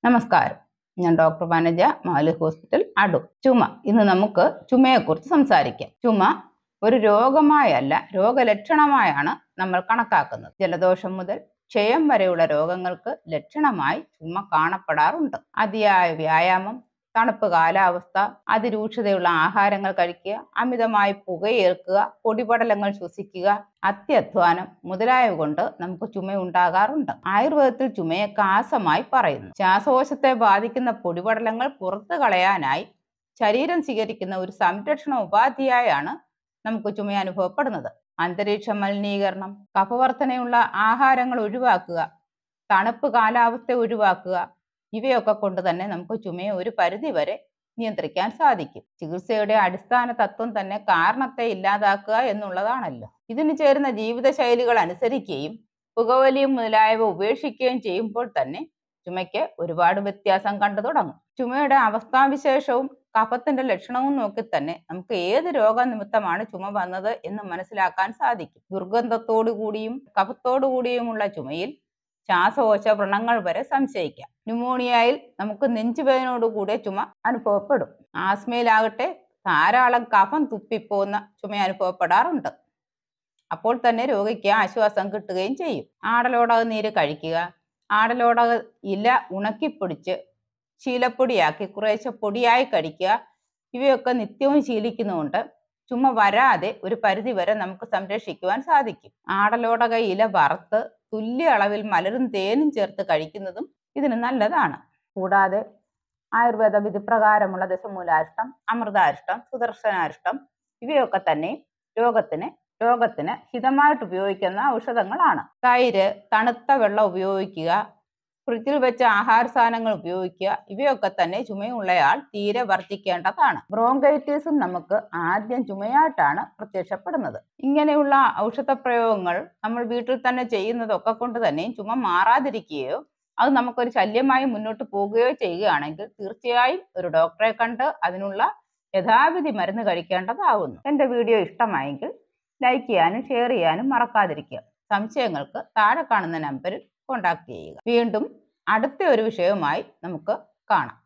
നമസ്കാരം. ഞാൻ ഡോക്ടർ വനജ, മാലി ഹോസ്പിറ്റൽ, അടൂർ. ചുമ. ഇന്ന് നമുക്ക് ചുമയെക്കുറിച്ച് സംസാരിക്കാം. ചുമ ഒരു രോഗമായല്ല, രോഗലക്ഷണമായാണ് നമ്മൾ കണക്കാക്കുന്നത്. ജലദോഷം മുതൽ ക്ഷയം വരെയുള്ള രോഗങ്ങൾക്ക് ലക്ഷണമായി ചുമ കാണപ്പെടാറുണ്ട്. അതിയായ വ്യായാമം, തണുപ്പ് കാലാവസ്ഥ, അതിരൂക്ഷതയുള്ള ആഹാരങ്ങൾ കഴിക്കുക, അമിതമായി പുകയേൽക്കുക, പൊടിപടലങ്ങൾ ശ്വസിക്കുക, അത്യധ്വാനം മുതലായവ കൊണ്ട് നമുക്ക് ചുമയുണ്ടാകാറുണ്ട്. ആയുർവേദത്തിൽ ചുമയെ കാസമായി പറയുന്നു. ശ്വാസകോശത്തെ ബാധിക്കുന്ന പൊടിപടലങ്ങൾ പുറത്തു കളയാനായി ശരീരം സ്വീകരിക്കുന്ന ഒരു സംരക്ഷണ ഉപാധിയായാണ് നമുക്ക് ചുമ അനുഭവപ്പെടുന്നത്. അന്തരീക്ഷ മലിനീകരണം, കഫവർധനയുള്ള ആഹാരങ്ങൾ ഒഴിവാക്കുക, തണുപ്പ് കാലാവസ്ഥ ഒഴിവാക്കുക, ഇവയൊക്കെ കൊണ്ട് തന്നെ നമുക്ക് ചുമയെ ഒരു പരിധി വരെ നിയന്ത്രിക്കാൻ സാധിക്കും. ചികിത്സയുടെ അടിസ്ഥാന തത്വം തന്നെ കാരണത്തെ ഇല്ലാതാക്കുക എന്നുള്ളതാണല്ലോ. ഇതിന് ചേരുന്ന ജീവിതശൈലികൾ അനുസരിക്കുകയും പുകവലിയും മുതലായവ ഉപേക്ഷിക്കുകയും ചെയ്യുമ്പോൾ തന്നെ ചുമയ്ക്ക് ഒരുപാട് വ്യത്യാസം കണ്ടു തുടങ്ങും. ചുമയുടെ അവസ്ഥാവിശേഷവും കഫത്തിന്റെ ലക്ഷണവും നോക്കി തന്നെ നമുക്ക് ഏത് രോഗനിമിത്തമാണ് ചുമ വന്നത് എന്ന് മനസ്സിലാക്കാൻ സാധിക്കും. ദുർഗന്ധത്തോടു കൂടിയും കഫത്തോടു കൂടിയുമുള്ള ചുമയിൽ ശ്വാസകോശ വ്രണങ്ങൾ വരെ സംശയിക്കാം. ന്യൂമോണിയയിൽ നമുക്ക് നെഞ്ചുവേദനയോടുകൂടിയ ചുമ അനുഭവപ്പെടും. ആസ്മയിലാകട്ടെ ധാരാളം കഫം തുപ്പിപ്പോകുന്ന ചുമ അനുഭവപ്പെടാറുണ്ട്. അപ്പോൾ തന്നെ രോഗിക്ക് ആശ്വാസം കിട്ടുകയും ചെയ്യും. ആടലോടക നീര് കഴിക്കുക, ആടലോടക ഇല ഉണക്കിപ്പൊടിച്ച് ശീലപ്പൊടിയാക്കി കുറേശ്ശെ പൊടിയായി കഴിക്കുക, ഇവയൊക്കെ നിത്യവും ശീലിക്കുന്നതുകൊണ്ട് ചുമ വരാതെ ഒരു പരിധി വരെ നമുക്ക് സംരക്ഷിക്കുവാൻ സാധിക്കും. ആടലോടക ഇല വറുത്ത് തുല്യ അളവിൽ മലരും തേനും ചേർത്ത് കഴിക്കുന്നതും ഇതിന് നല്ലതാണ്. കൂടാതെ ആയുർവേദ വിധിപ്രകാരമുള്ള ദശമൂലാരിഷ്ടം, അമൃതാരിഷ്ടം, സുദർശനാരിഷ്ടം ഇവയൊക്കെ തന്നെ രോഗത്തിന് ഹിതമായിട്ട് ഉപയോഗിക്കുന്ന ഔഷധങ്ങളാണ്. തൈര്, തണുത്ത വെള്ളം ഉപയോഗിക്കുക, ഫ്രിഡ്ജിൽ വെച്ച ആഹാര സാധനങ്ങൾ ഉപയോഗിക്കുക, ഇവയൊക്കെ തന്നെ ചുമയുള്ളയാൾ തീരെ വർജിക്കേണ്ടതാണ്. ബ്രോങ്കൈറ്റിസും നമുക്ക് ആദ്യം ചുമയായിട്ടാണ് പ്രത്യക്ഷപ്പെടുന്നത്. ഇങ്ങനെയുള്ള ഔഷധ പ്രയോഗങ്ങൾ നമ്മൾ വീട്ടിൽ തന്നെ ചെയ്യുന്നതൊക്കെ കൊണ്ട് തന്നെ ചുമ മാറാതിരിക്കുകയോ അത് നമുക്കൊരു ശല്യമായി മുന്നോട്ട് പോവുകയോ ചെയ്യുകയാണെങ്കിൽ തീർച്ചയായും ഒരു ഡോക്ടറെ കണ്ട് അതിനുള്ള യഥാവിധി മരുന്ന് കഴിക്കേണ്ടതാവുന്നു. എൻ്റെ വീഡിയോ ഇഷ്ടമായെങ്കിൽ ലൈക്ക് ചെയ്യാനും ഷെയർ ചെയ്യാനും മറക്കാതിരിക്കുക. സംശയങ്ങൾക്ക് താഴെ കാണുന്ന നമ്പറിൽ കോൺടാക്ട് ചെയ്യുക. വീണ്ടും അടുത്ത ഒരു വിഷയവുമായി നമുക്ക് കാണാം.